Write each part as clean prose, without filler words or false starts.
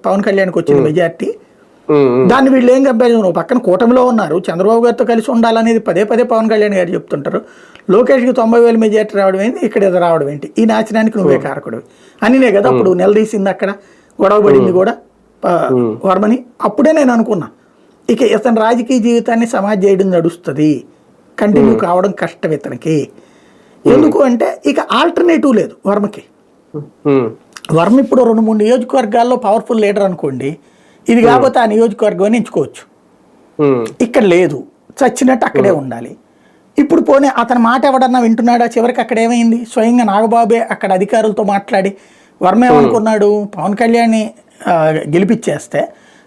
పవన్ కళ్యాణ్కి వచ్చిన మెజార్టీ. దాన్ని వీళ్ళు ఏం కంపేర్ పక్కన కూటమిలో ఉన్నారు, చంద్రబాబు గారితో కలిసి ఉండాలనేది పదే పదే పవన్ కళ్యాణ్ గారు చెప్తుంటారు. లోకేష్కి 90,000 మెజార్టీ రావడం ఏంటి, ఇక్కడ ఇది రావడం ఏంటి, ఈ నాశనానికి నువ్వే కారకుడివి అనినే కదా అప్పుడు నిలదీసింది, అక్కడ గొడవ పడింది కూడా వర్మని. అప్పుడే నేను అనుకున్నా ఇక ఇతని రాజకీయ జీవితాన్ని సమాజ్ చేయడం నడుస్తుంది, కంటిన్యూ కావడం కష్టం ఇతనికి. ఎందుకు అంటే ఇక ఆల్టర్నేటివ్ లేదు వర్మకి. వర్మ ఇప్పుడు 2-3 నియోజకవర్గాల్లో పవర్ఫుల్ లీడర్ అనుకోండి, ఇది కాకపోతే ఆ నియోజకవర్గం ఎంచుకోవచ్చు. ఇక్కడ లేదు, చచ్చినట్టు అక్కడే ఉండాలి. ఇప్పుడు పోనీ అతని మాట ఎవడన్నా వింటున్నాడా? చివరికి అక్కడ ఏమైంది, స్వయంగా నాగబాబే అక్కడ అధికారులతో మాట్లాడి వర్మ ఏమనుకున్నాడు, పవన్ కళ్యాణ్ని గెలిపించేస్తే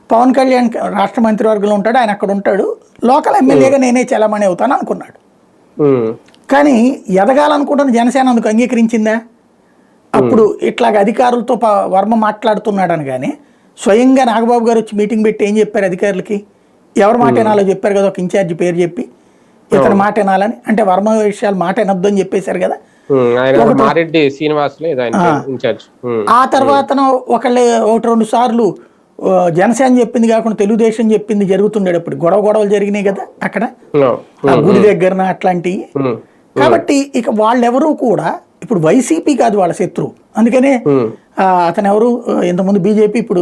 పవన్ కళ్యాణ్ రాష్ట్ర మంత్రివర్గంలో ఉంటాడు, ఆయన అక్కడ ఉంటాడు, లోకల్ ఎమ్మెల్యేగా నేనే చలామణి అవుతాను అనుకున్నాడు. కానీ ఎదగాలనుకుంటున్న జనసేన అందుకు అంగీకరించిందా? అప్పుడు ఇట్లాగ అధికారులతో వర్మ మాట్లాడుతున్నాడని కానీ స్వయంగా నాగబాబు గారు వచ్చి మీటింగ్ పెట్టి ఏం చెప్పారు అధికారులకి, ఎవరి మాట వినాలో చెప్పారు కదా, ఒక ఇన్ఛార్జి పేరు చెప్పి ఇతని మాట వినాలని. అంటే వర్మ విషయాలు మాట వినొద్దు అని చెప్పేశారు కదా. ఆ తర్వాత 1-2 సార్లు జనసేన చెప్పింది కాకుండా తెలుగుదేశం చెప్పింది జరుగుతుండేటప్పుడు గొడవలు జరిగినాయి కదా అక్కడ గుడి దగ్గర అట్లాంటివి. కాబట్టి ఇక వాళ్ళెవరూ కూడా ఇప్పుడు వైసీపీ కాదు వాళ్ళ శత్రువు. అందుకనే అతను ఎవరు ఇంతకుముందు బీజేపీ, ఇప్పుడు